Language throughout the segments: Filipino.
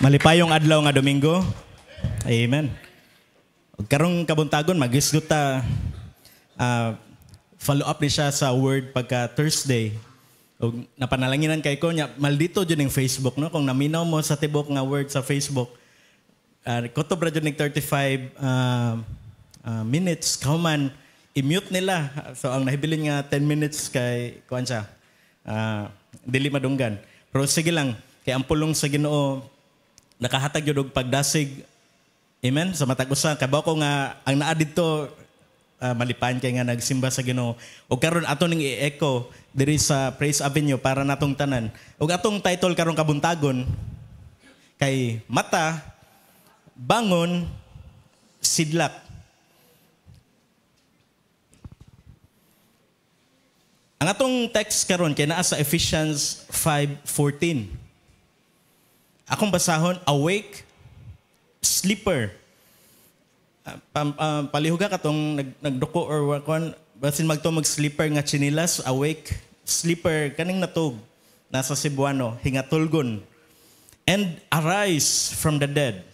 Malipayong adlaw nga Domingo. Amen. Ug karong kabuntagon magisgot ta follow up ni siya sa word pagka Thursday. Ug napanalanginan kay ko nya maldito jud ning Facebook no kung naminaw mo sa tibok nga word sa Facebook. Kutob ra jud ning 35 minutes kauman i-mute nila. So ang nahibilin nga 10 minutes kay kuan siya. Dili madunggan. Pero sige lang kay ang pulong sa Ginoo nakahatag yun og pagdasig. Amen? Sa matag usa kabaw ko nga ang naa dito malipan kay nga nagsimba sa Ginoo. Og karon ato ning i-echo diri sa Praise Avenue para natong tanan. Og atong title karong kabuntagon kay mata, bangon, sidlak. Ang atong text karon kay naa sa Ephesians 5:14. Akong basahon, awake, sleeper. Palihuga ka itong nagduko or wakon, basin mag-sleeper nga chinilas, awake, sleeper, kaning natug, nasa Cebuano, hingatulgon. And arise from the dead,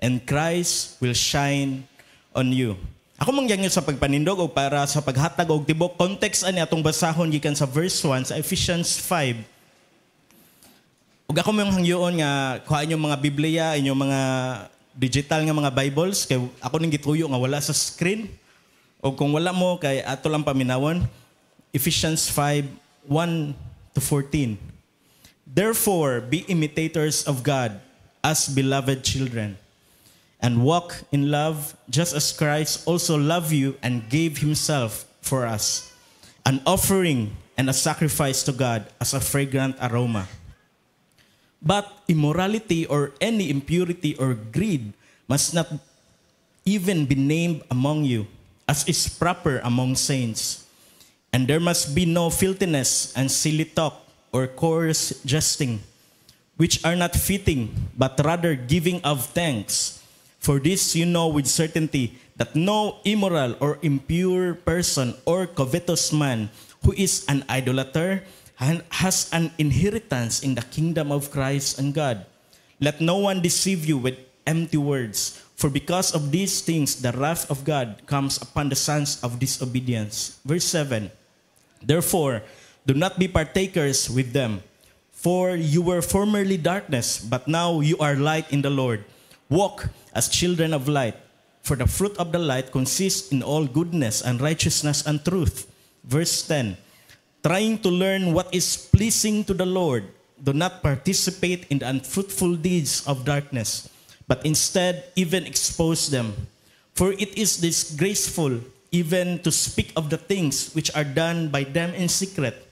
and Christ will shine on you. Ako mangyangyo sa pagpanindog o para sa paghatag og tibok context ani atong basahon gikan sa verse 1 sa Ephesians 5. Ug ako mong hangyoon nga kuha inyong mga Biblia, inyong mga digital nga mga Bibles kay ako ning gituyo nga wala sa screen. O kung wala mo kay ato lang paminawon. Ephesians 5:1-14. Therefore be imitators of God as beloved children, and walk in love just as Christ also loved you and gave himself for us, an offering and a sacrifice to God as a fragrant aroma. But immorality or any impurity or greed must not even be named among you, as is proper among saints. And there must be no filthiness and silly talk or coarse jesting, which are not fitting, but rather giving of thanks. For this you know with certainty that no immoral or impure person or covetous man who is an idolater has an inheritance in the kingdom of Christ and God. Let no one deceive you with empty words, for because of these things the wrath of God comes upon the sons of disobedience. Verse 7. Therefore, do not be partakers with them, for you were formerly darkness, but now you are light in the Lord. Walk as children of light, for the fruit of the light consists in all goodness and righteousness and truth. Verse 10. Trying to learn what is pleasing to the Lord, do not participate in the unfruitful deeds of darkness, but instead even expose them. For it is disgraceful even to speak of the things which are done by them in secret.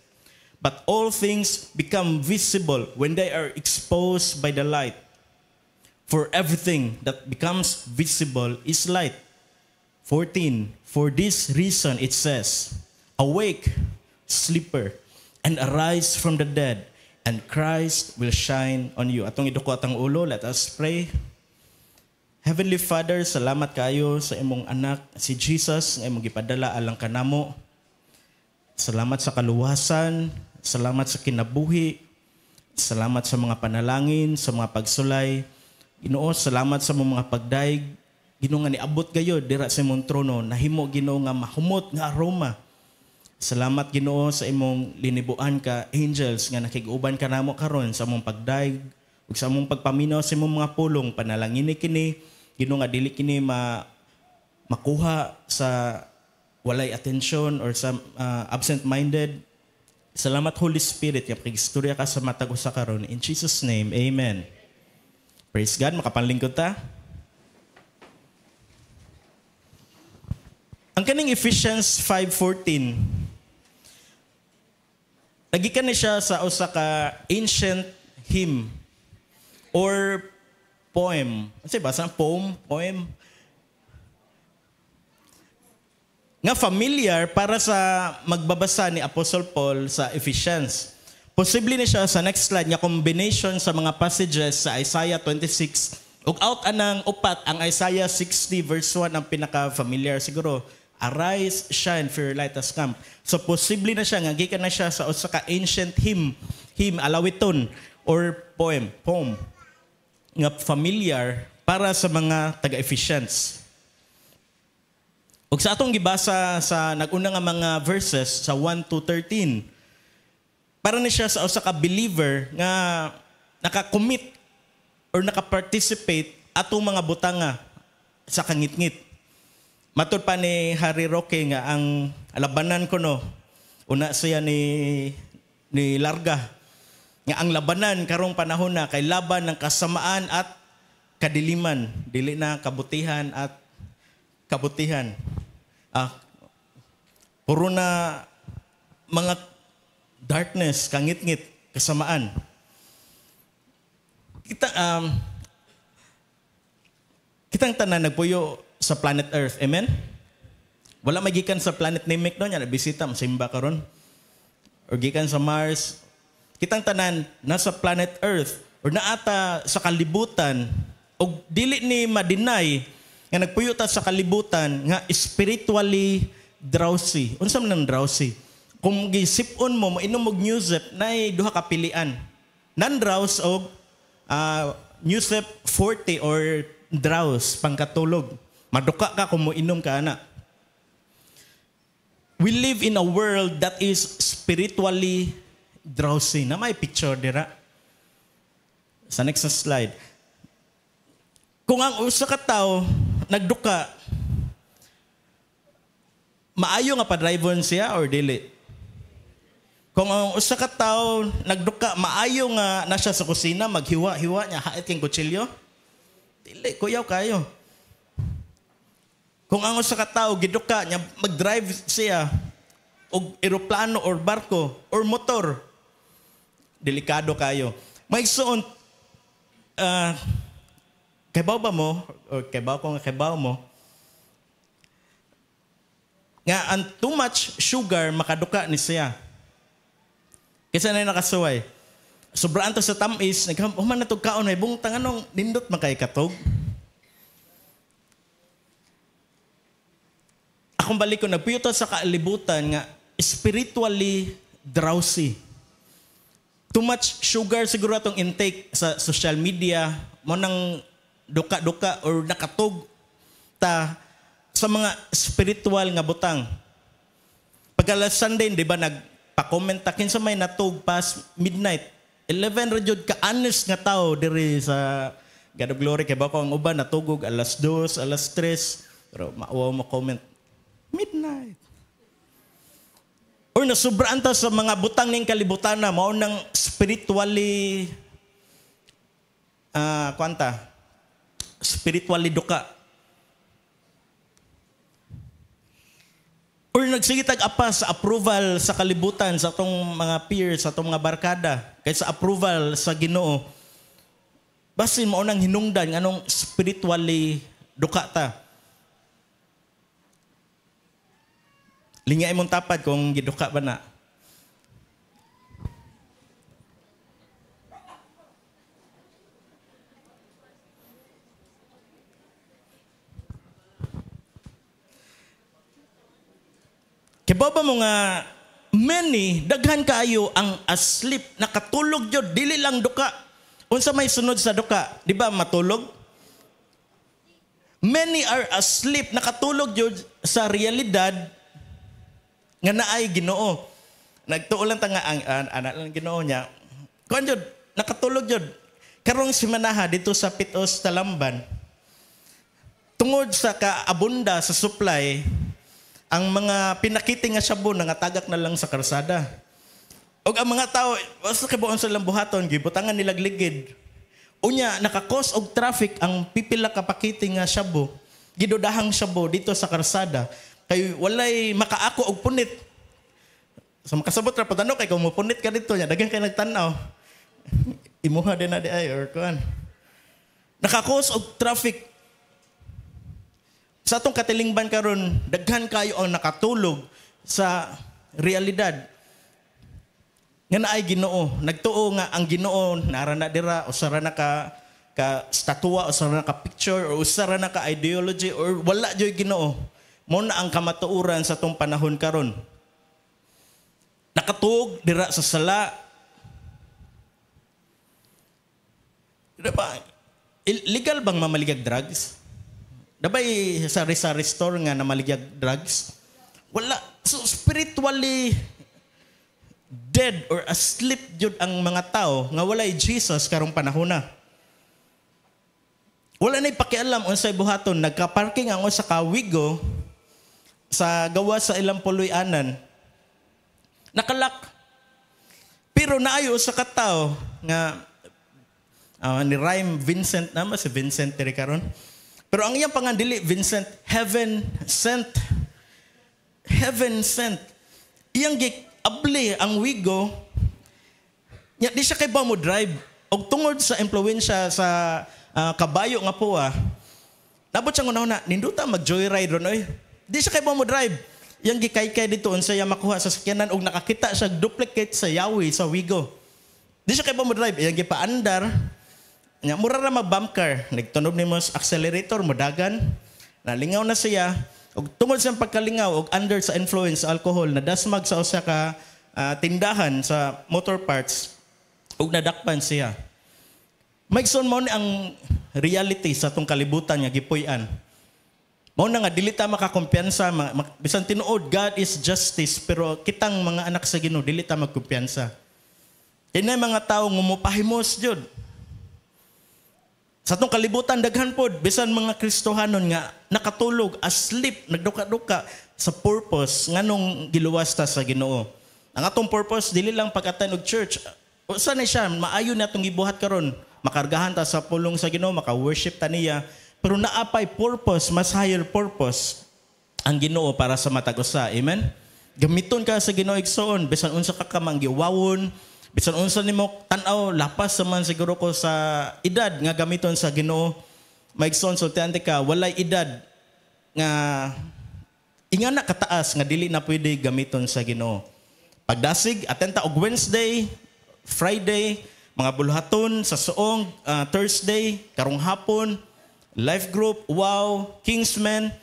But all things become visible when they are exposed by the light. For everything that becomes visible is light. 14. For this reason it says, awake, sleeper, and arise from the dead, and Christ will shine on you. Atong iduko atang ulo, let us pray. Heavenly Father, salamat kayo sa imong anak, si Jesus, nga imong gipadala alang kanamo. Salamat sa kaluwasan, salamat sa kinabuhi, salamat sa mga panalangin, sa mga pagsulay. Ginoo, salamat sa mga pagdaig. Ginoo nga niabot kayo dira sa imong trono, nahimo Ginoo nga mahumot nga aroma. Salamat Ginoo sa imong linibuan ka angels nga nakig-uban kanamo karon sa among pagdaig ug sa among pagpaminaw sa imong mga pulong. Panalangin kini Ginoo nga dili kini makuha sa walay atensyon or sa absent-minded. Salamat Holy Spirit nga pagistorya ka sa matag usa karon. In Jesus name, amen. Praise God. Makapanlingkod ta. Ang kaning Ephesians 5:14 nagikan ni siya sa usa ka ancient hymn or poem. Kasi basa poem. Nga familiar para sa magbabasa ni Apostle Paul sa Ephesians. Posible ni siya sa next slide nga combination sa mga passages sa Isaiah 26 ug out anang upat ang Isaiah 60 verse 1 ang pinaka-familiar siguro. Arise, shine, for your light has come. So posible na siya nga gikan na siya sa usa ka ancient hymn alawiton or poem. nga familiar para sa mga taga-Ephesians. Ug sa atong gibasa sa nag-una nga mga verses sa 1 to 13, para ni siya sa usa ka believer nga naka-commit or naka-participate atong mga butanga sa kangitngit. Matod pa ni Harry Roque nga ang labanan ko no, una siya ni Larga, nga ang labanan karong panahon na kay laban ng kasamaan at kadiliman, dili na kabutihan at kabutihan. Puro na mga darkness, kangit-ngit, kasamaan. Kitang tanan nagpuyo sa planet Earth. Amen? Wala magikan sa planet Namek no, nya bisita masimba karon. Or gikan sa Mars. Kitang tanan nasa planet Earth or naata sa kalibutan og dili ni ma-deny nga nagpuyo ta sa kalibutan nga spiritually drowsy. Unsa man ang drowsy? Kung gisipon mo mainom og Newsep nay duha ka pilian. Non-drowse og Newsep 40 or drowse pangkatulog. Maduka ka kung moinom ka ana. We live in a world that is spiritually drowsy. Na may picture dira. Sa next slide. Kung ang usa ka tawo nagduka, maayo nga pa-drive siya or dili? Kung ang usa ka tawo nagduka, maayo nga na siya sa kusina, maghiwa-hiwa niya, hait king kutsilyo? Dili, kuyaw kayo. Kung ang usa ka tawo giduka niya, mag-drive siya og eroplano or barko or motor, delikado kayo. Maigsuon, kebaw ba mo, or kebaw mo, nga ang too much sugar makaduka ni siya. Kaysa na nakasuway. Sobraan to sa tamis, man na itong kaon, may bungtang anong nindot makay katog. Akong balik ko, nagpiyuto sa kaalibutan nga spiritually drowsy. Too much sugar siguro atong intake sa social media, mo nang duka-duka or nakatog ta sa mga spiritual nga butang. Pagka last Sunday, di ba, nagpa-comment takin sa may natog past midnight. 11 rajud ka honest nga tao diri sa God of Glory. Kaya ba ko ang uban natugog alas 2, alas 3. Pero maawa mo comment. Midnight. Or nasubraan ta sa mga butang ning kalibutan na mao nang spiritually spiritually duka. Or nagsigitag apa sa approval sa kalibutan sa atong mga peers, sa atong mga barkada, kaysa approval sa Ginoo. Basin mao nang hinungdan anong spiritually duka ta. Lingay mong tapad kung giduka ba na. Kibaba mo nga, many, daghan kaayo ang asleep, nakatulog yun, dili lang duka. Unsa may sunod sa duka, di ba matulog? Many are asleep, nakatulog yun sa realidad nga naay Ginoo. Nagtuulan ta nga ang anak ng Ginoo niya. Kuan jud, nakatulog jud. Karong simanaha dito sa Pitos Talamban. Tungod sa kaabunda sa supply, ang mga pinakiti nga sabon nga tagak na lang sa karsada. Og ang mga tao, basta kabuon silang buhaton, gibutangan nilag ligid. Unya, nakakos og traffic ang pipila ka pakiti nga sabo. Gidudahang sabo dito sa karsada. Kay walay makaako og punit. Sa makasabot ra patano kay kung mupunit ka dito nya daghan kay nagtan-aw. Imuha din na di ay or kuan. Nakakos og traffic. Sa atong katilingban karon, daghan kayo ang nakatulog sa realidad. Nga naay Ginoo, nagtuo nga ang Ginoo nara na dira usara na ka statua, usara na ka picture or usara na ka ideology or wala joy Ginoo. Mo na ang kamatuoran sa tong panahon karon. Nakatuog dira sa sala. Diba? Legal bang mamaligag drugs? Dabay sa sari-sari store nga na maligag drugs? Wala. So spiritually dead or asleep jud ang mga tao nga walay Jesus karong panahon na. Wala na'y pakialam unsay buhaton. Nagka-parking ang usa ka wigo sa gawa sa ilang puloy-anan. Nakalak. Pero naayo sa katao nga ni Rhyme Vincent naman si Vincent diri karon. Pero ang iyang pangandili Vincent heaven sent. Heaven sent. Iyang giabli ang wigo. Nya di siya kay ba mo drive og tungod sa impluwensya sa kabayo nga po nabot siya una ninduta mag joyride ron oy. Di siya kay ba mo drive. Yang gikaykay dito unsay makuha sa sakyanan og nakakita siya duplicate sa yawi sa wigo. Di siya kay ba mo drive, yang gipaandar. Nya mura ra mag-bump car, nagtunog nimo sa accelerator mo dagan. Nalingaw na siya og tungod sa pagkalingaw og under sa influence sa alcohol nadasmag sa usa ka tindahan sa motor parts og nadakpan siya. Maigsoon mo ni ang reality sa atong kalibutan nga gipuy-an. Mao na nga dili ta makakumpiyansa bisan tinuod God is justice pero kitang mga anak sa Ginoo dili ta magkumpiyansa. Kinay mga tawo ngumupahimos jud. Sa atong kalibutan daghan pod bisan mga Kristohanon nga nakatulog asleep nagduka-duka sa purpose nganong giluwas ta sa Ginoo. Ang atong purpose dili lang pag-attend og church. Usa na siya maayo na atong gibuhat karon makargahan ta sa pulong sa Ginoo maka-worship ta niya. Pero naapay purpose, mas higher purpose ang Ginoo para sa matag usa. Amen? Gamiton ka sa Ginoo igsoon, bisan unsa ka manggiwawon, bisan unsa nimo tan-aw lapas man siguro ko sa edad nga gamiton sa Ginoo. Maigsoon sultiante ka, walay edad nga ingana kataas nga dili na pwede gamiton sa Ginoo. Pagdasig, atenta og Wednesday, Friday, mga bulhaton sa suong, Thursday, karong hapon, Life Group, Wow, Kingsmen.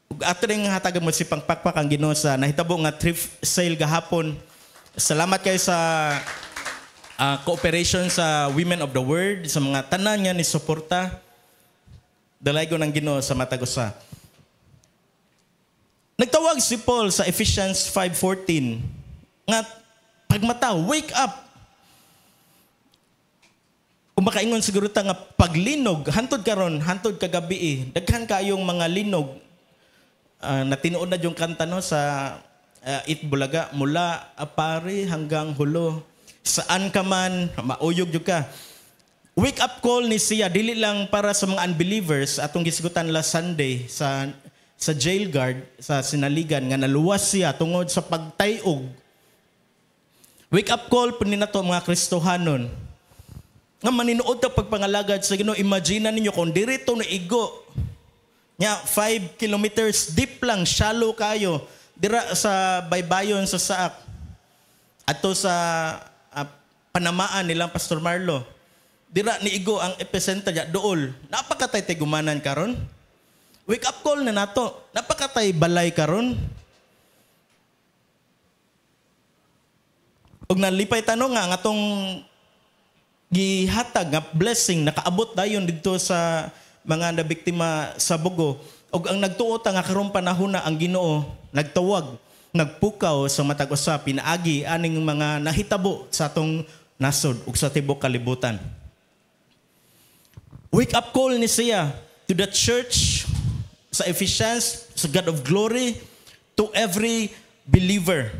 Ug ato ring hatagan mo si pangpakpak ang Ginoo sa nahitabo nga thrift sale gahapon. Salamat kayo sa cooperation sa Women of the Word, sa mga tanan nga ni suporta. Dalay ko ng Ginoo sa matag usa. Nagtawag si Paul sa Ephesians 5:14 nga pagmata, wake up. Kung makaingon siguro ta nga paglinog, hantod karon, hantod kagabi daghan kayong mga linog na tinuod na yung kanta no sa Itbulaga, mula apari hanggang hulo. Saan ka man, mauyog yung ka. Wake up call ni siya, dili lang para sa mga unbelievers, atong gisigutan last Sunday sa jail guard, sa sinaligan, nga naluwas siya tungod sa pagtayog. Wake up call po nina to mga Kristohanon. Nga maninuod ta pagpangalagad sa Ginoo, imagine ninyo kung dirito na igo. Nya 5 kilometers deep lang, shallow kayo. Dira sa baybayon sa Saak. Ato sa panamaan nilang Pastor Marlo. Dira ni igo ang epicenter ya dool. Napakatay tigumanan karon. Wake up call na nato. Napakatay balay karon. Ug nalipay tanong nga atong gihatag nga blessing nakaabot dayon didto sa mga nabiktima sa Bugo. Og ang nagtuo ta nga karong panahon na ang Ginoo nagtawag, nagpukaw sa matag usa pinaagi aning mga nahitabo sa atong nasod ug sa tibok kalibutan. Wake up call ni siya to the church sa Ephesians, sa God of glory, to every believer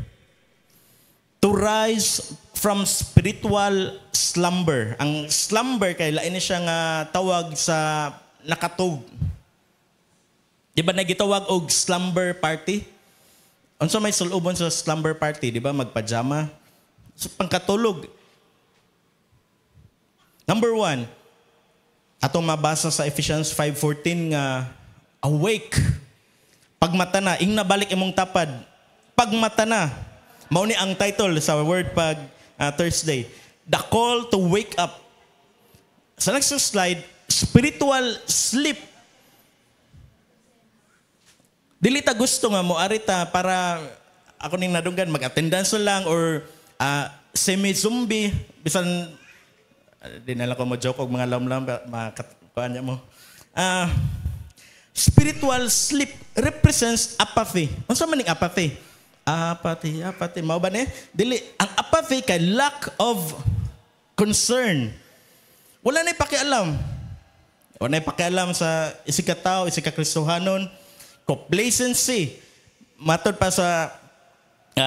to rise from spiritual slumber. Ang slumber kay lain siya nga tawag sa nakatug. Di ba nagitawag og slumber party? Unsa may sulubon sa slumber party, di ba? Magpajama. So, pangkatulog. Number 1, atong mabasa sa Ephesians 5:14 nga, awake. Pagmata na, ing nabalik imong tapad. Pagmata na. Mao ni ang title sa word pag Thursday. The call to wake up. Sa next slide, spiritual sleep. Dili ta gusto nga mo arita para ako ning nadunggan mag-attendance lang or semi-zombie bisan Di na lang ko mo joke og mga lamlam makakuan niya mo. Spiritual sleep represents apathy. Unsa man ning apathy? Apathy. Mao ba ni? Dili ang apathy kay lack of concern. Wala na pakialam. Wala na pakialam sa isig ka tao, isig ka Kristohanon. Complacency. Matod pa sa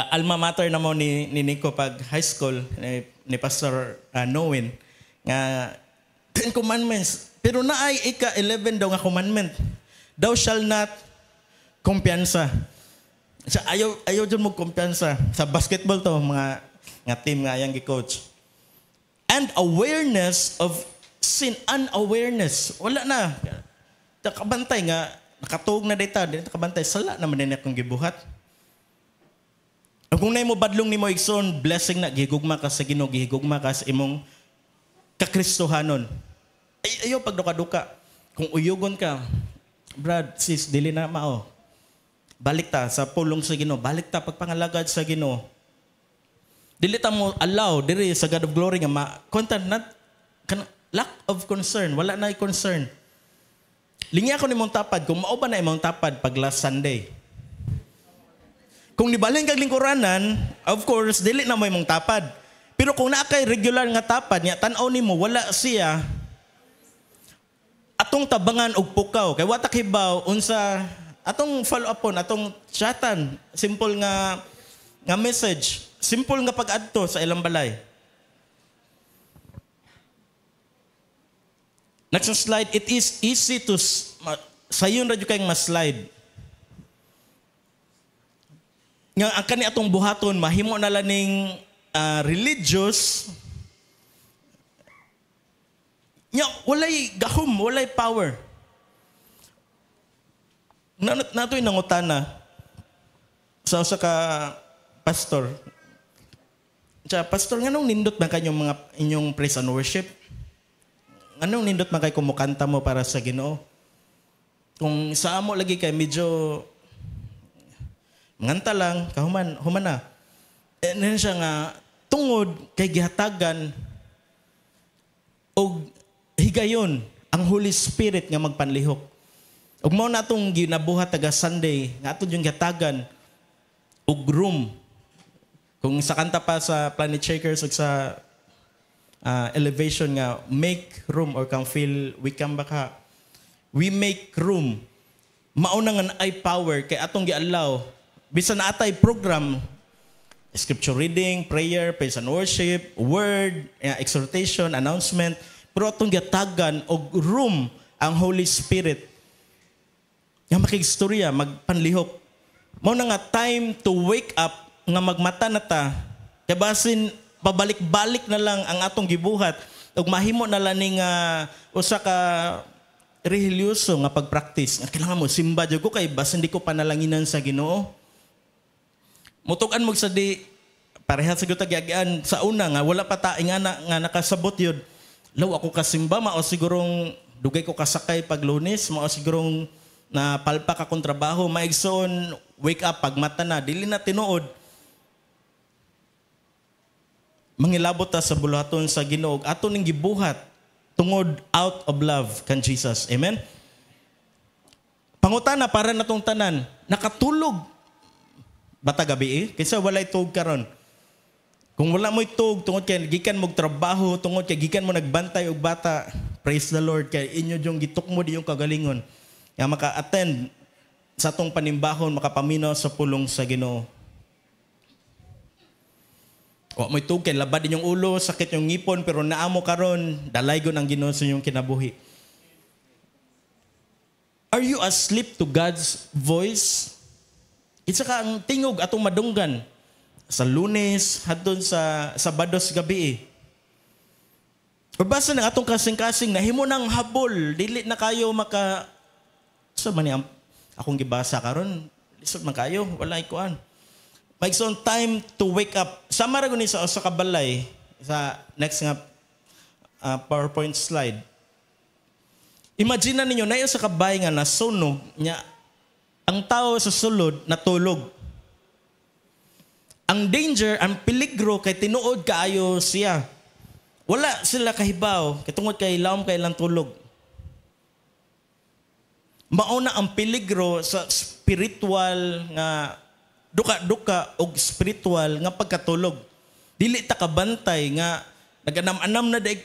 alma mater na mo ni Nico pag high school ni Pastor Noen nga 10 commandments. Pero naay ika-11 daw nga commandment. Thou shall not kumpiyansa. So, ayaw dyan mo kumpiyansa. Sa basketball to, mga nga team nga yang gi-coach. And awareness of sin. Unawareness. Wala na. Nakabantay nga. Nakatuog na data. Nakabantay. Sala naman din akong gibuhat. Kung na mo badlong ni mo igsoon, blessing na. Gihigugma ka sa Ginoo. Gihigugma ka sa imong kakristohanon. Ayaw pagduka-duka. Kung uyugon ka, Brad, sis, dili na mao. Balik ta sa pulong sa Ginoo. Balik ta pagpangalagad sa Ginoo. Dili ta mo allow diri sa God of Glory nga lack of concern. Wala na concern. Lingi ako nimong tapad. Kung mao ba na imong tapad pag last Sunday. Kung nibalhin kag lingkuranan, of course, dili na mo imong tapad. Pero kung naa kay regular nga tapad, nya tan-aw nimo wala siya atong tabangan og pukaw. Kay watak hibaw unsa atong follow upon, atong chatan, simple nga message, simple nga pag-adto sa ilang balay. Next slide, it is easy to sayon radyo kayong ma-slide. Nga ang kani atong buhaton mahimo na laning religious. Nya walay gahom, walay power. Natoy nangutana sa usa ka pastor. Pastor, nganong nindot man kanyong mga inyong praise and worship? Anong nindot man kay kumukanta mo para sa Ginoo? Kung sa amo lagi kay medyo nganta lang, human na. Ano siya nga, tungod kay gihatagan o higayon ang Holy Spirit nga magpanlihok. Ug mao na itong ginabuhat taga Sunday, nga aton yung gihatagan og room. Kung sa kanta pa sa Planet Shakers ug sa elevation nga, make room or can feel we come back ha. We make room. Mauna nga ay power kay atong gi-allow bisan na atay program, scripture reading, prayer, praise and worship, word, exhortation, announcement, pero atong gatagan og room ang Holy Spirit nga makigstorya, magpanlihok. Mao na nga time to wake up nga magmata na ta. Kay basin pabalik-balik na lang ang atong gibuhat ug mahimo na lang ning usa ka religyoso nga pagpractice. Kailangan mo simba jud ko kay basin di ko panalanginan sa Ginoo. Mutukan mo sa di pareha sa gutagiagian sa una nga wala pa ta nga nakasabot yun. Law ako kasimba mao sigurong dugay ko kasakay pag Lunes, mao sigurong na palpa ka kong trabaho, maigsoon wake up pag mata na dili na tinuod. Mangilabot ta sa buluhaton sa Ginoo aton ning gibuhat tungod out of love kan Jesus. Amen. Pangutana para natong tanan, nakatulog bata gabi kaysa walay tug karon. Kung wala mo'y tug tungod kay gikan mo trabaho, tungod kay gikan mo nagbantay og bata, praise the Lord kay inyo yung gitukmo di yung kagalingon. Nga maka-attend sa atong panimbahon, makapaminaw sa pulong sa Ginoo. Wa mo'y tug kay labad din yung ulo, sakit yung ngipon, pero naamo karon, dalaygon ang Ginoo sa inyong kinabuhi. Are you asleep to God's voice? Isa ka ang tingog atong madunggan sa Lunes hadton sa Sabados gabi. O basta ng atong kasing-kasing nahimo nang habol, dili na kayo maka sa man akong gibasa karon, lisod man kayo, walay kuan. Makes on time to wake up. Sama ra guni sa kabalay sa next nga PowerPoint slide. Imagine ninyo na sa kabay nga nasunog nya ang tao sa sulod natulog. Ang danger, ang peligro kay tinuod kaayo siya. Wala sila kahibaw, katungod kay laom kay lang tulog. Mauna ang peligro sa spiritual nga duka-duka o spiritual nga pagkatulog. Dili ta kabantay nga naganam-anam na daig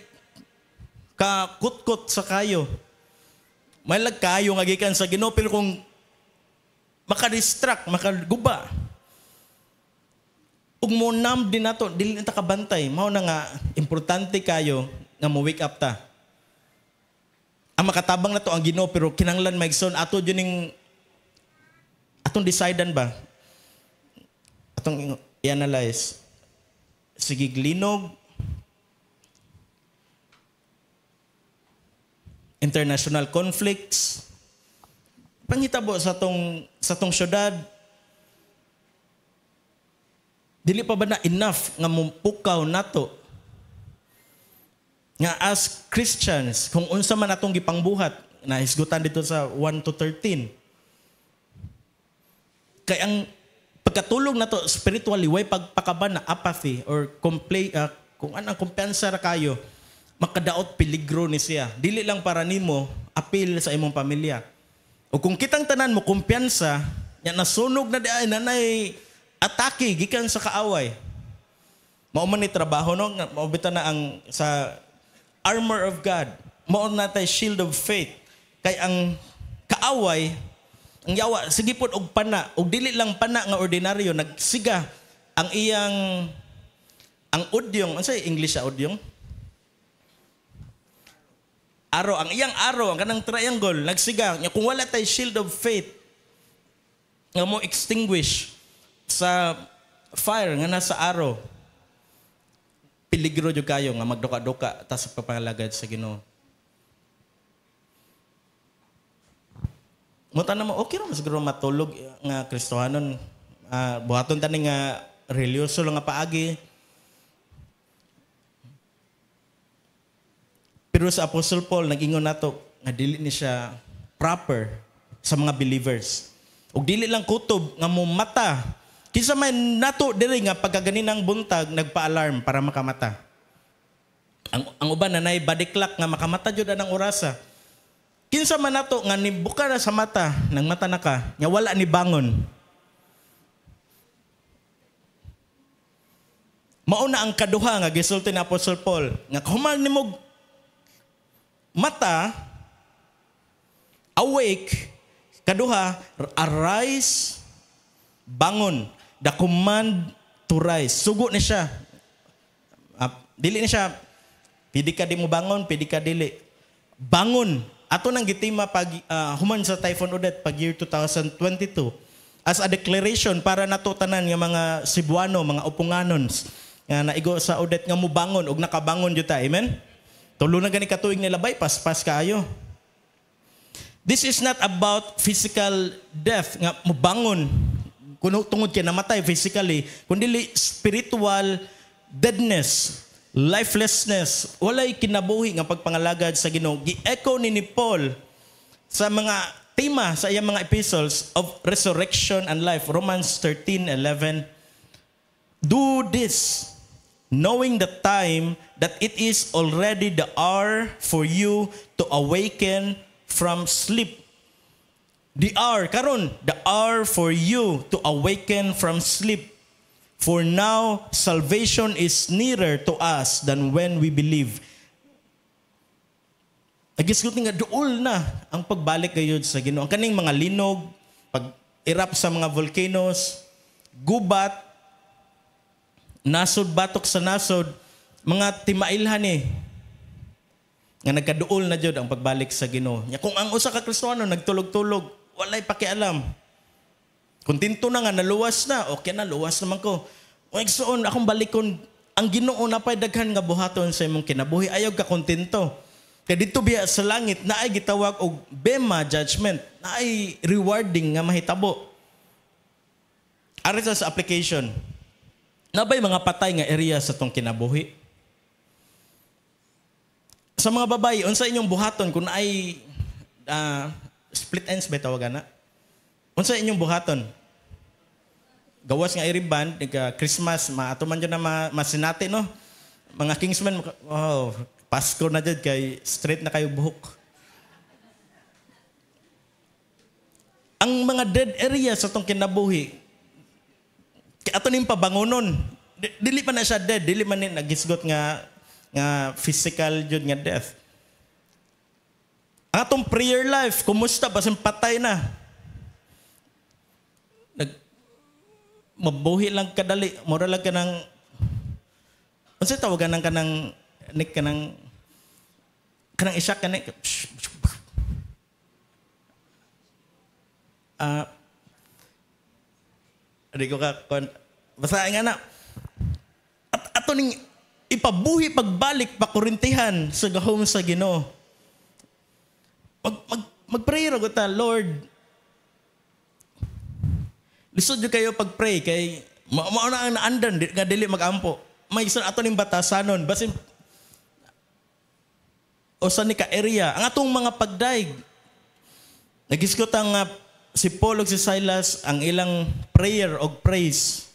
ka kutkot sa kayo. May lag kayo nga gikan sa Ginoo pero kung makadistract, makaguba. Ug mo nam din nato dili ta kabantay. Mao na nga importante kayo nga mo wake up ta. Ang makatabang na to ang Ginoo pero kinanglan maigsoon ato juning atong decidean ba? Atong i-analyze. Sige glinog. International conflicts. Panghitabo sa tong syudad. Dili pa ba na enough nga mupukaw nato nga as Christians kung unsa man atong gipangbuhat na hisgutan dito sa 1 to 13. Kay ang pagkatulog nato spiritually way pagpakaban na apathy or kung anang kumpiyansa ra kayo makadaot peligro ni siya. Dili lang para nimo apil sa imong pamilya. O kung kitang tanan mo kumpiyansa nya nasunog na di ay nanay atake gikan sa kaaway. Mao man ni trabaho no, mao bitaw na ang sa armor of God. Mao na tay shield of faith. Kay ang kaaway ang yawa sige pod og pana, og dili lang pana nga ordinaryo, nagsiga ang iyang ang udyong, ano sa English sa udyong? Arrow, ang iyang arrow, ang kanang triangle, nagsiga. Kung wala tay shield of faith nga mo extinguish sa fire nga nasa arrow, peligro jud kayo nga magduka-duka ta sa papangalagad sa Ginoo. Muta na mo, okay ra siguro matulog nga Kristohanon. Buhaton tani nga religyoso lang nga paagi. Pero sa Apostle Paul, nag-ingon nato nga dili ni siya proper sa mga believers. Ug dili lang kutob nga mo mata. Kinsa man nato diri nga pagkaganinang buntag nagpa-alarm para makamata. Ang uban na nay body clock nga makamata jud anang orasa. Kinsa man nato nga nibuka na sa mata, nang mata na ka, nya wala ni bangon. Mauna ang kaduha nga gisulti ni Apostle Paul nga human nimog mata awake kaduha arise bangon. The command to rise. Sugo ni siya. Dili ni siya pidi ka di mo bangon, pidi ka dili. Bangon. Ato nang gitima pag human sa Typhoon Odette pag year 2022 as a declaration para nato tanan nga mga Cebuano, mga Upunganons nga naigo sa Odette nga mubangon ug nakabangon jud ta. Amen. Tulo na gani katuig nila bay pas kaayo. This is not about physical death nga mubangon kuno tungod kay namatay physically kundi spiritual deadness. Lifelessness, walay kinabuhi nga pagpangalagad sa Ginoo. Gi-echo ni Paul sa mga tema sa iyang mga epistles of resurrection and life. Romans 13:11. Do this, knowing the time that it is already the hour for you to awaken from sleep. The hour, karon, the hour for you to awaken from sleep. For now, salvation is nearer to us than when we believe. Agisgot nga duol na ang pagbalik gayud sa Ginoo. Ang kaning mga linog, pag-erupt sa mga volcanoes, gubat, nasod, batok sa nasod, mga timailhan nga nagkaduol na jud ang pagbalik sa Ginoo. Kung ang usa ka Kristiyano nagtulog-tulog, walay pakialam. Kung tinto na nga, naluwas na, okay na, luwas naman ko. O igsoon, akong balikon, ang Ginoo na pa'y daghan nga buhaton sa imong kinabuhi, ayaw ka kontento. Kaya dito biya sa langit, na ay gitawag og bema judgment, na ay rewarding nga mahitabo. Ari sa application, na ba'y mga patay nga area sa tong kinabuhi? Sa mga babae, unsa inyong buhaton kung ay split ends ba tawagan na? Unsa inyong buhaton? Gawas nga i-ribbon, Christmas, maato man dyan na masinati, no? mga Kingsmen, wow, Pasko na dyan, kay straight na kayo buhok. Ang mga dead areas sa itong kinabuhi, ato ning pabangonon, dili pa na siya dead, dili man ni nagisgot nga physical jud nga death. Ang atong prayer life, kumusta? Basin patay na. Mabuhi lang kadali. Mura lang ka ng... Ano siya tawagan ng kanang... Kanang isyak ka na... Hindi ko ka... Basta nga na. At ato ning ipabuhi pagbalik pakurintihan sa gahom sa Ginoo. Mag-pray ra ta, Lord. Lisod nyo kayo pag-pray kay mauna ang naandan nga dili mag-ampo. May isa ato ning batasanon basin o sa ni ka area ang atong mga pagdaig. Nagisgot ang si Paul ug si Silas ang ilang prayer og praise.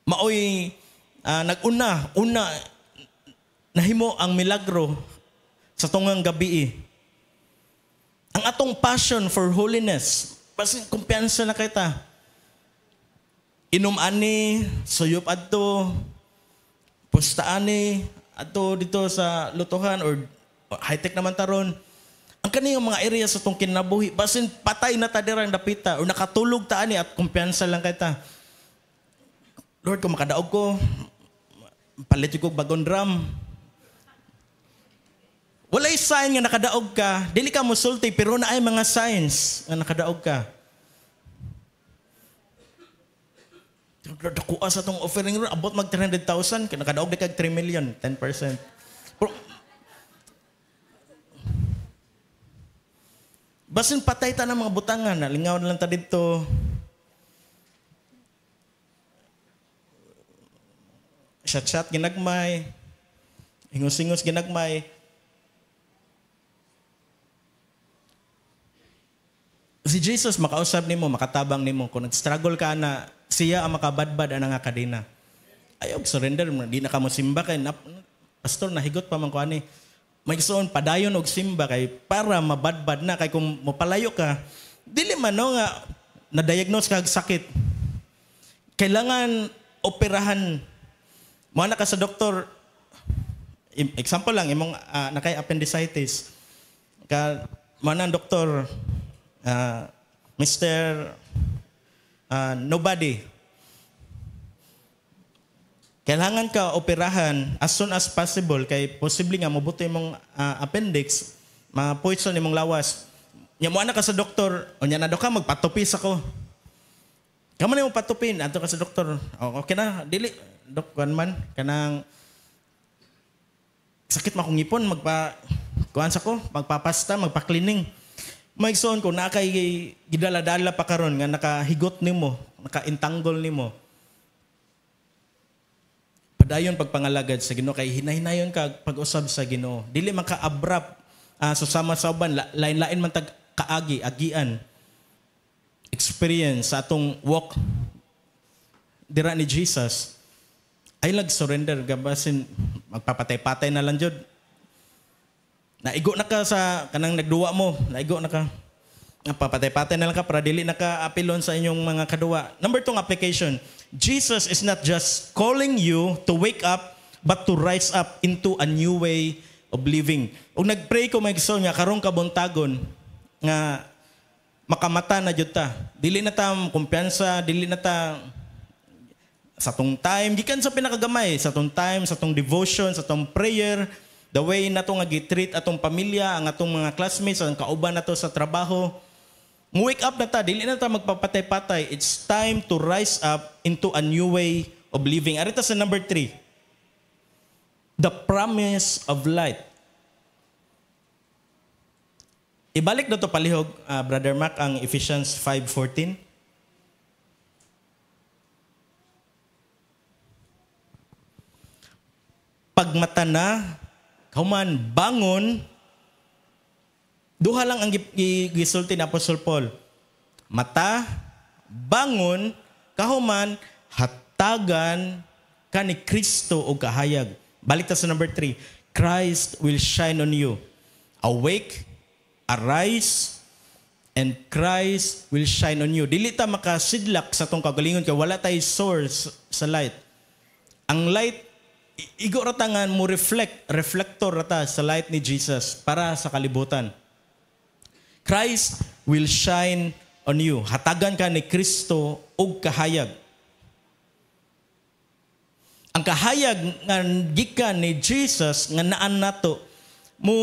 Maoy nag-una nahimo ang milagro sa tungang gabi. Ang atong passion for holiness, basin kumpiyansa na kita. Inom ani, suyop adto, pusta ani, adto dito sa lutuhan or high-tech naman taron. Ang kaniyang mga area sa itong kinabuhi, basin patay na tadirang dapita o nakatulog ta ani at kumpiyansa lang kita. Lord, kung makadaog ko, palit ko bagong drum. Walay sign nga nakadaog ka, dili ka musulti, pero na ay mga signs nga nakadaog ka. Dakuha sa itong offering ron, about mag 300,000, nakadaog di kag 3 million, 10%. Pero, basin patay ta ng mga butangan, nalingaw na lang ta dito. Shot-shot ginagmay, hingos-hingos ginagmay. Si Jesus makausap nimo, makatabang nimo kung nag-struggle ka na siya ang makabadbad ang nga kadena. Ayaw surrender mo, di na ka mo simba kay pastor nahigot pa man ko ani. May gustoon padayon og simba kay para mabadbad na kay kung mopalayo ka, dili man no nga na-diagnose kag sakit. Kailangan operahan. Mo na ka sa doktor. Example lang imong nakay appendicitis. Ka mo na doktor Mr. Nobody. Kailangan ka operahan as soon as possible kay posible nga mabuto imong appendix, ma-poison imong lawas. Nya mo na ka sa doktor, o nya na do ka magpatupis ako. Kamo nimo patupin adto ka sa doktor. Okay na, dili dok man kanang sakit ma kong ngipon kuan sa ko, magpapasta, magpa-cleaning. Maigsoon ko na kay gidala-dala pa karon nga nakahigot nimo, naka-entangle nimo. Padayon pagpangalagad sa Ginoo kay hinay-hinayon ka pag-usab sa Ginoo. Dili maka-abrupt susama sa uban, lain-lain man tag kaagi, agian. Experience sa atong walk dira ni Jesus. Ay surrender gabasin magpapatay-patay na lang jud. Naigo na ka sa kanang nagduwa mo. Naigo na ka. Papatay-patay na lang ka para dili na ka apilon sa inyong mga kaduwa. Number 2 application. Jesus is not just calling you to wake up but to rise up into a new way of living. Ug nagpray ko maigsoon nga karong kabuntagon nga makamata na jud ta. Dili na ta kumpiyansa, dili na ta sa tong time gikan sa pinakagamay, sa tong time, sa tong devotion, sa tong prayer. The way na ito nga gitreat atong pamilya, ang atong mga classmates, ang kauban na ito sa trabaho. Wake up na ta, dili na ta magpapatay-patay. It's time to rise up into a new way of living. Arita sa number 3. The promise of light. Ibalik na ito palihog, Brother Mac, ang Ephesians 5:14. Pagmata na, kauman bangon, duha lang ang gisulti ni Apostol Paul. Mata, bangon, kahuman, hatagan ka ni Kristo o kahayag. Balik ta sa number 3. Christ will shine on you. Awake, arise, and Christ will shine on you. Dili ta makasidlak sa tong kagalingon kay wala tay source sa light. Ang light igo ratangan mo reflector rata sa light ni Jesus para sa kalibutan. Christ will shine on you. Hatagan ka ni Kristo og kahayag. Ang kahayag nga gikan ni Jesus nga naan nato mo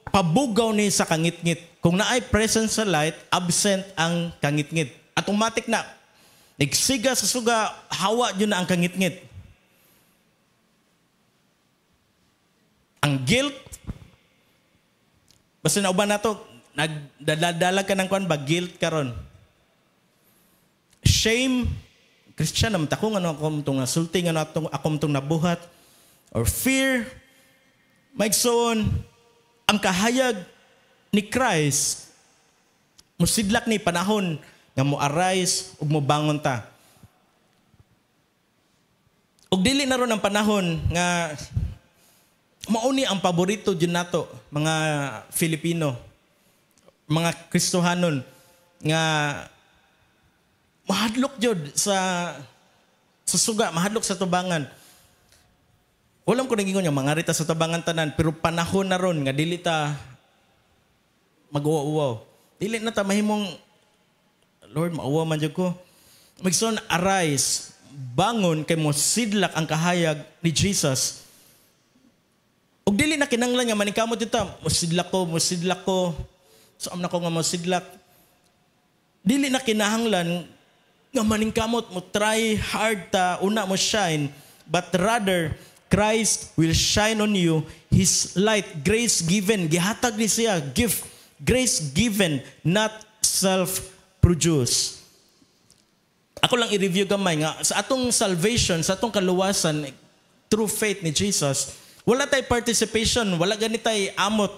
pabugaw ni sa kangitngit. Kung naay presence sa light, absent ang kangitngit. Automatic na. Nagsiga sa suga, hawa yun na ang kangitngit. Ang guilt, basta na uban nato, nagdadalag ka ng kuan ba, guilt karon. Shame, Christian naman tako nga akong itong nasulti, nga akong itong nabuhat. Or fear, maigsoon, ang kahayag ni Christ, musidlak ni panahon nga mo arise ug mo bangon ta. Ug dili na ron ang panahon nga mauni ang paborito dyan nato, mga Filipino, mga Kristohanon, nga mahadlok jud sa suga, mahadlok sa tubangan. Walam ko nagingon yung mga rita sa tubangan tanan, pero panahon na ron nga dili ta mag-uwaw. Dili na ta mahimong, Lord, mauwa man jud ko. Magson, arise, bangon kay mo sidlak ang kahayag ni Jesus. Ug dili na kinanglan nga maningkamot dito, musidlak ko. So am na ko nga musidlak. Dili na kinahanglan nga maningkamot mo try hard ta una mo shine, but rather Christ will shine on you. His light, grace given, gihatag ni siya, gift, grace given, not self-produced. Ako lang i-review gamay nga, sa atong salvation, sa atong kaluwasan, through faith ni Jesus, wala tay participation, wala ganit tay amot.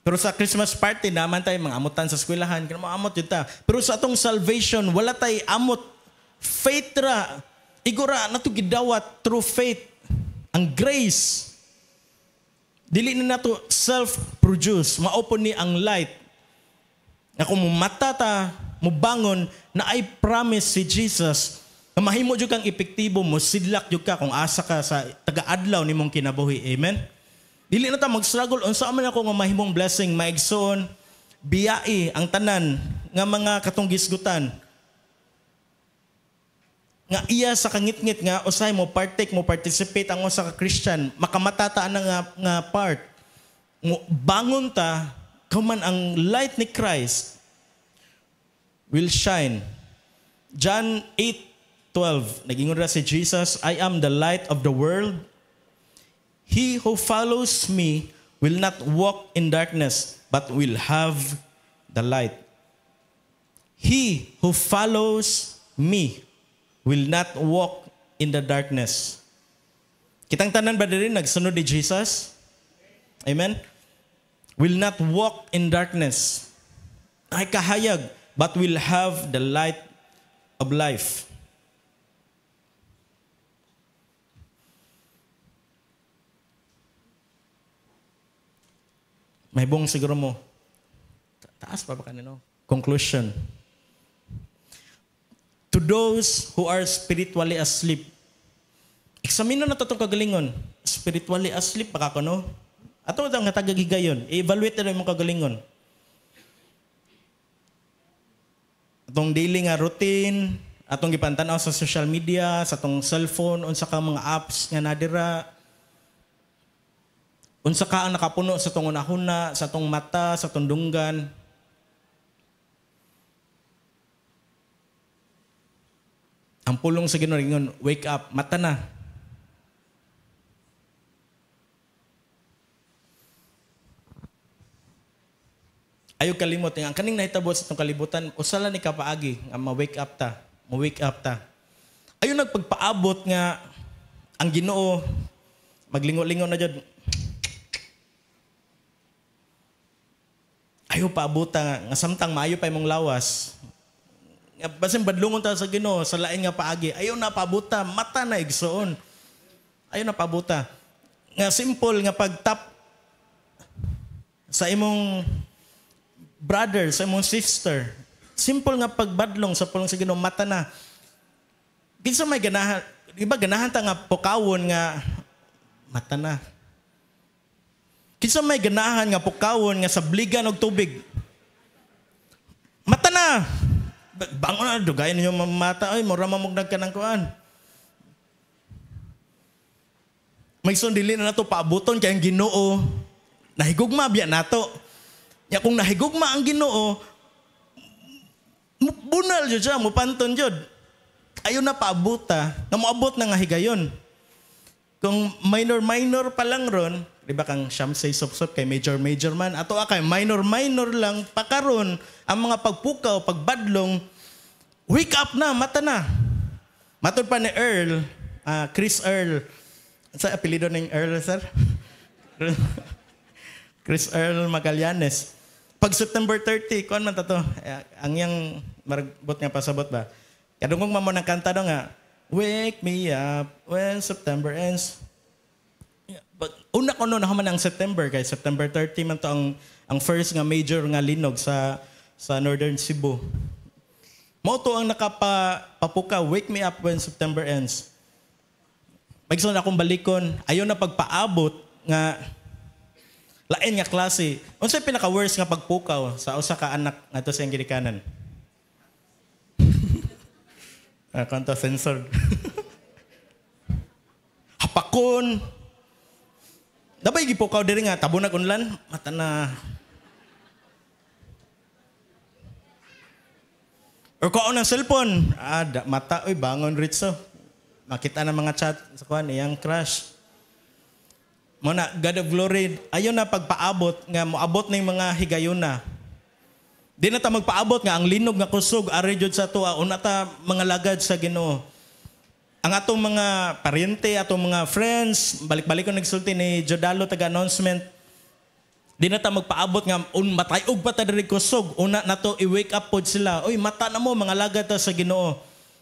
Pero sa Christmas party, naman tayo mga amutan sa eskwelahan, kaya mga amot yun ta. Pero sa atong salvation, wala tay amot. Faith ra, igura na ito gidawat through faith. Ang grace. Dili na nato self-produce. Maupon ni ang light. Na kung mata ta, mubangon, na ay promise si Jesus, na mahimo dyan kang epektibo mo, sidlak dyan ka kung asa ka sa taga-adlaw ni mong kinabuhi. Amen? Dili na ta mag-struggle. Unsa man ako nga mahimong blessing, maigsoon, biyai ang tanan, nga mga katunggisgutan, nga iya sa kangitngit nga usay mo partake mo participate ang usa ka Christian makamatataan na nga part mo bangon ta kuman ang light ni Christ will shine. John 8:12 nagingon ra si Jesus, I am the light of the world. He who follows me will not walk in darkness but will have the light. He who follows me will not walk in the darkness. Kitang tanan ba diri nagsunod ni Jesus? Amen? Will not walk in darkness. Ay kahayag, but will have the light of life. May bong siguro mo. Taas pa ba kanino? Conclusion. To those who are spiritually asleep. Examine na itong kagalingon. Spiritually asleep, baka ko no? Ato ang natagagigayon. I-evaluate na yung kagalingon. Atong daily nga routine, atong gipantanaw sa social media, sa atong cellphone, unsa ka mga apps nga nadira, unsa ka ang nakapuno sa atong unahuna, sa atong mata, sa atong dunggan. Ang pulong sa Ginoo ringon, wake up, mata na. Ayaw kalimot. Ang kaning nahitabot sa itong kalibutan, usala ni kapaagi, nga ma-wake up ta. Ma-wake up ta. Ayaw nagpagpaabot nga, ang Ginoo, maglingo-lingo na dyan. Ayaw paabot nga samtang maayo pa imong lawas. Basin badlungon ta sa Ginoo sa lain nga paagi. Ayaw na pabuta, mata na igsoon. ayo na pabuta. Nga simple nga pagtap sa imong brother, sa imong sister. Simple nga pagbadlong sa pulong sa Ginoo, mata na. Kinsa may ganahan, iba ganahan ta nga pukawon nga mata na. Kinsa may ganahan nga pukawon nga sabligan og tubig. Mata na. Bangon na, dugayin ninyo mata. Ay, mura mamugdag ka ng kuan. May sundili na nato paabuton kay ang Ginoo. Nahigugma biya nato. Ya kung nahigugma ang Ginoo, bunal jud siya, mupanton jud. Ayo na paabuta, na moabot na nga higayon. Kung minor pa lang ron, di ba kang siyam say sop kay major man, ato kay minor lang, pakaron, ang mga pagpukaw, pagbadlong, wake up na, mata na. Matod pa ni Earl, Chris Earl, sa apelido ng Earl, sir? Chris Earl Magallanes. Pag September 30, kuan man to, ang yang maragbot nga pasabot ba? Kadungog mo ng kanta do nga, wake me up when September ends. But una ko noon naman ang September, kay September 30 man to ang first nga major nga linog sa Northern Cebu. Mao to ang nakapapuka, wake me up when September ends. Pagsun akong balikon, ayon na pagpaabot nga lain nga klase. Unsay pinaka-worst nga pagpukaw sa usa ka anak ngadto sa ginikanan? Kanto censored. Hapakon. Dabay gipukaw diri nga tabunag unlan, mata na. Or kaon ng cellphone, mata oy bangon ritso. Makita na mga chat sa kuan iyang crush. Muna, God of Glory, ayon na pagpaabot nga moabot na yung mga higayuna. Di na ta magpaabot nga ang linog nga kusog ari jud sa tuwa una ta mga lagad sa Ginoo. Ang atong mga paryente, atong mga friends, balik-balik ko nagsulti ni Jodalo taga-announcement. Di na ta magpaabot nga matayog pa ta diri kusog. Una nato i-wake up pod sila. Oy, mata na mo mga lagad ta sa Ginoo.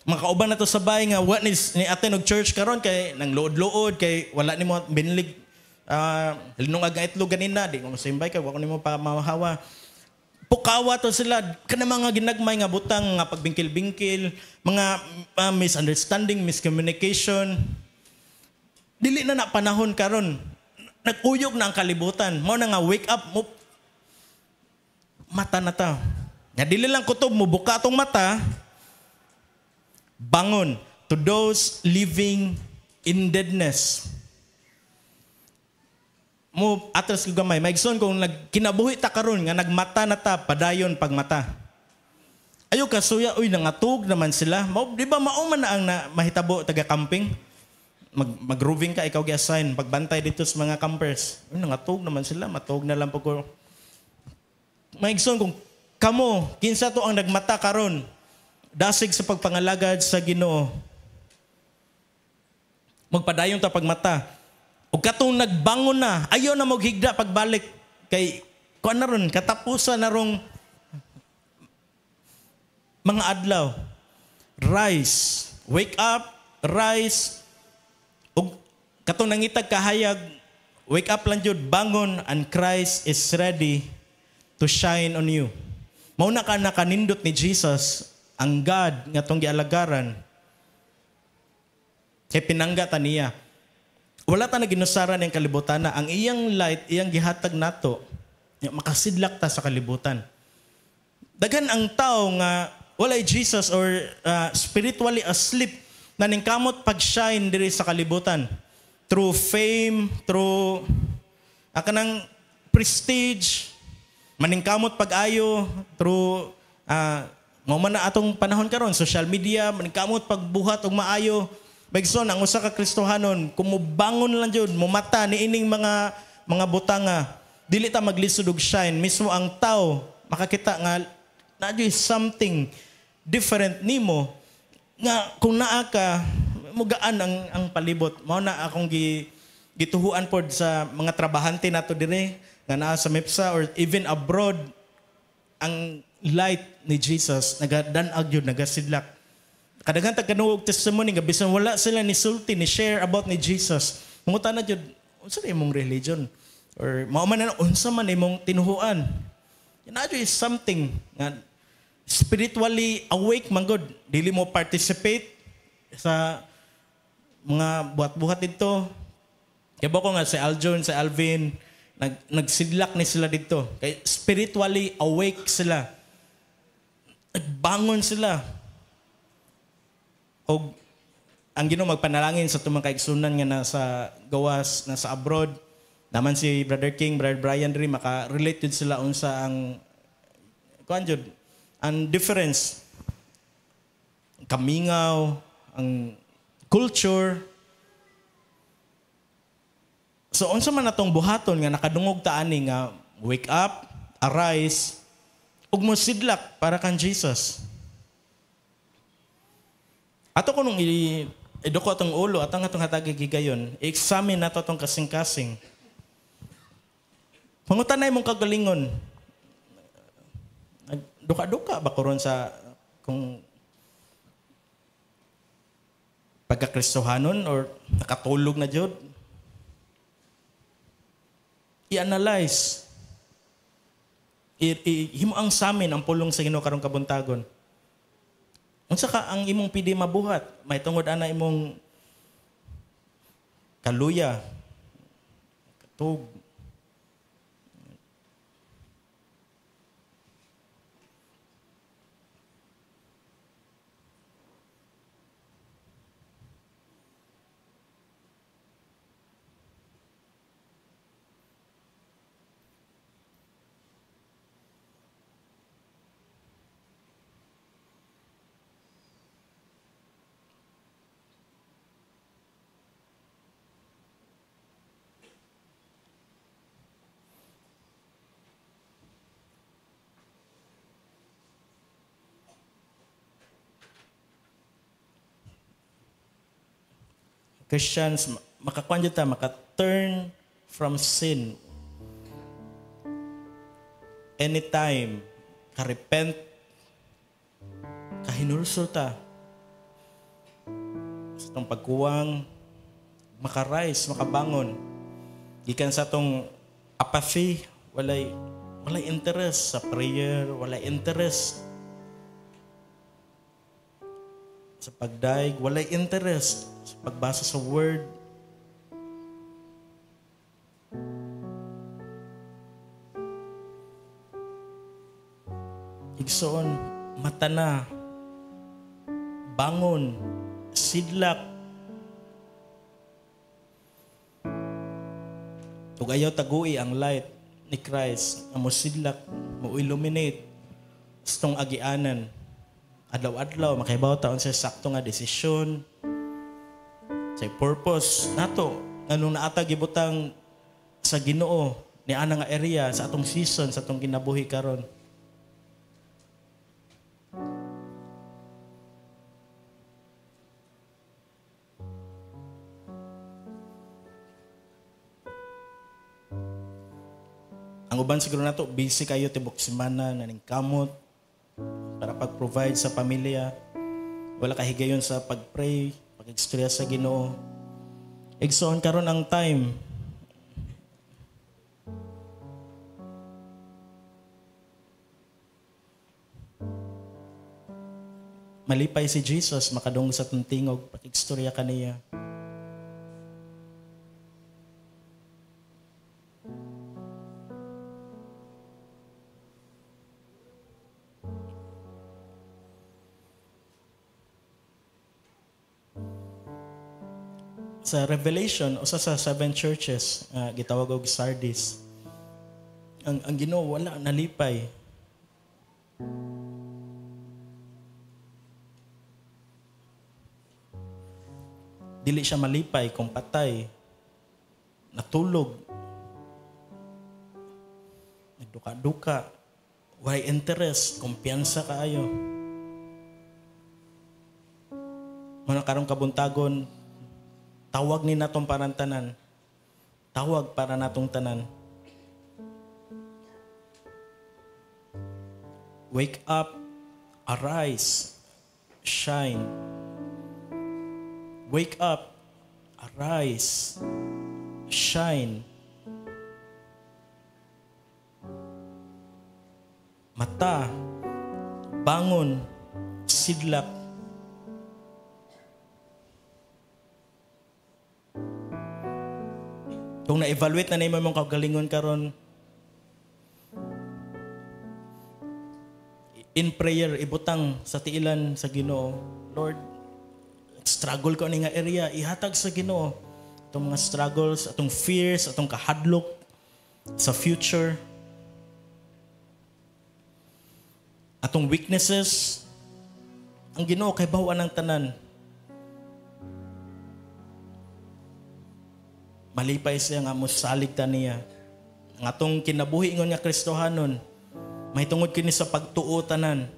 Mga kauban na to sa bahay nga what is ni attend og church karon kay nang luod-luod kay wala nimo binlig linungag nga itlog ganina, di ko masimbay kay wako nimo pa mahawa. Pukawa to sila kana mga ginagmay nga butang nga pagbingkil-bingkil, mga misunderstanding, miscommunication. Dili na panahon karon. Naguyog na ang kalibutan. Mao na nga wake up mo. Mata na ta. Nga dili lang kutob mo buka atong mata. Bangon to those living in deadness. Mo atras ko gamay. Maigsoon kung kinabuhi ta karon nga nagmata na ta padayon pagmata. Ayo kasuya uy nangatug naman sila. Di ba mao man na ang mahitabo taga camping? Mag-roving ka ikaw gi-assign pagbantay dito sa mga campers. Uy nangatug naman sila, matug na lang pag ko. Maigsoon kung kamo kinsa to ang nagmata karon dasig sa pagpangalagad sa Ginoo. Magpadayon ta pagmata. O katong nagbangon na, ayaw na maghigda pagbalik kay kuan na ron, katapusan na rong mga adlaw. Rise. Wake up, rise. O katong nangitag kahayag, wake up lang jud, bangon, and Christ is ready to shine on you. Mauna ka nakanindot ni Jesus, ang God nga tong gialagaran, kay pinangga ta niya. Wala ta na ginusaran ng kalibutan na ang iyang light, iyang gihatag nato, makasidlak ta sa kalibutan. Daghan ang tao nga walay Jesus or spiritually asleep na ningkamot pag-shine diri sa kalibutan. Through fame, through kanang prestige, maningkamot pag-ayo, through mo man na atong panahon karon social media, maningkamot pagbuhat og maayo. Bagson ang usa ka Kristohanon kumubangon lang jud mumata niining mga butanga dili ta maglisod og shine mismo ang tao makakita nga naay something different nimo nga kung naa ka mugaan ang palibot. Mao na akong gituhuan pod sa mga trabahante nato dire nga naa sa MEPSA or even abroad, ang light ni Jesus nagadan-ag jud nagasidlak. Kadaghan ta kanuog testimony nga bisan wala sila ni sulti ni share about ni Jesus. Mungutan na jud, unsa na imong religion? Or mao man na unsa man imong tinuhuan? Na is something nga spiritually awake man good. Dili mo participate sa mga buhat-buhat dito. Kaya ba ko nga si Aljon, si Alvin, nagsidlak ni sila dito. Kaya spiritually awake sila. Nagbangon sila. O ang Ginoo magpanalangin sa tumang kaigsunan nga nasa gawas, nasa abroad. Naman si Brother King, Brother Brian rin, maka-relate yun sila unsa ang kuanjud, ang difference. Kamingaw, ang culture. So unsa man natong buhaton nga nakadungog ta ani nga wake up, arise, ug mosidlak para kan Jesus. Ato ko nung idoko atong ulo atong hatagi gigayon, i-examine nato atong kasing-kasing. Pangutanay mong kagalingon. Duka-duka ba karon sa kung pagkakristohanon or nakatulog na jud? I-analyze. Himo ang samin ang pulong sa Ginoo karong kabuntagon. Unsa ka ang imong pidi mabuhat? May tungod ana imong kaluya, katug, Christians, makakuan dyan ta, maka-turn from sin. Anytime, ka-repent, kahinulsol ta. Sa itong pagkuwang, maka-rise, makabangon. Gikan sa itong apathy, walay interest sa prayer, walay interest sa pagdaig, walay interest sa pagbasa sa word. Igsoon, mata na, bangon, sidlak. Ug ayaw tagui ang light ni Christ nga mo sidlak, mo illuminate sa tong agianan. Adlaw-adlaw makahibaw taon sa sakto nga desisyon, sa purpose nato nganong naata gibutang sa Ginoo ni ana nga area sa atong season sa atong kinabuhi karon. Ang uban siguro nato busy kayo tibok semana naning kamot para pag-provide sa pamilya. Wala kahigayon sa pag-pray, pag-istorya sa Ginoo. Igsoon karon ang time. Malipay si Jesus, makadungog sa tuntingog, pag-istorya kaniya. Sa Revelation, usa sa 7 churches, gitawag og Sardis. Ang Ginoo wala nalipay. Dili siya malipay kung patay, natulog, nagduka-duka, why interest, kumpiyansa kaayo. Mga karong kabuntagon, tawag ni natong parantanan. Tawag para natong tanan. Wake up, arise, shine. Wake up, arise, shine. Mata, bangon, sidlak. Kung na-evaluate na naman mong kagalingon karon, in prayer, ibutang sa tiilan sa Ginoo, Lord, struggle ko ni nga area, ihatag sa Ginoo. Itong mga struggles, atong fears, atong kahadlok sa future, atong weaknesses, ang Ginoo kay bawaan ng tanan. Malipay siya nga mosalig ta niya. Ang atong kinabuhi ingon nga Kristohanon, may tungod kini sa pagtuo tanan.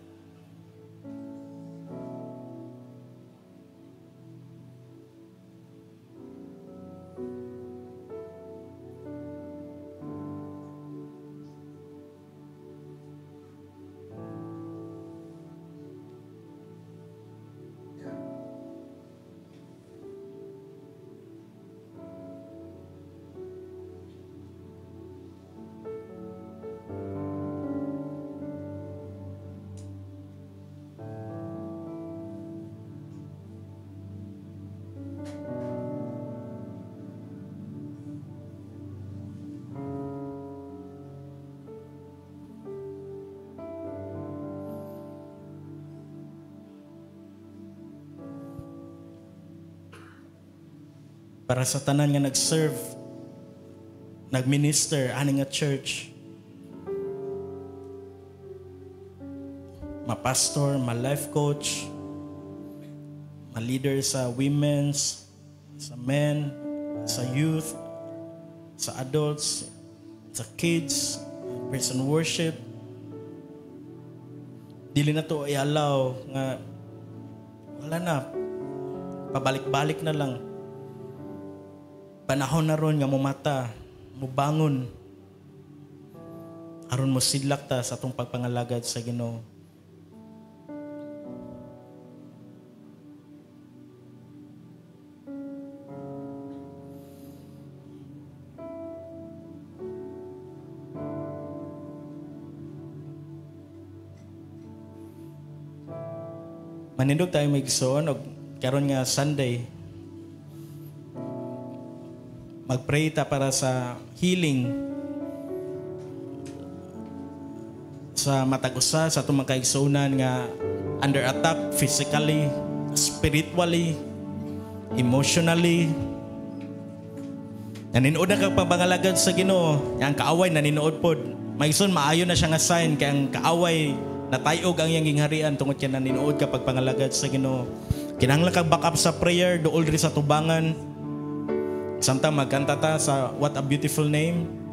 Para sa tanan nga nag-serve, nag-minister, ani nga church. Ma-pastor, ma-life coach, ma-leader sa women's, sa men, sa youth, sa adults, sa kids, person worship. Dili na to i-allow nga wala na, pabalik-balik na lang. Panahon na ron nga mumata, mubangon, aron mo sidlak ta sa atong pagpangalagad sa Ginoo. Manindog tayo may igsoon og karon nga Sunday, mag-pray ta para sa healing sa matag usa sa atong mga kaigsuonan nga under attack physically, spiritually, emotionally. Naninood na kang pagpangalagad sa Ginoo, ang kaaway naninood pod. Maigsoon maayo na siya nga sign kay ang kaaway natayog ang iyang gingharian tungod kay naninood ka pagpangalagad sa Ginoo. Kinahanglan kag back up sa prayer duol diri sa tubangan. Samtang magkanta ta sa What a Beautiful Name.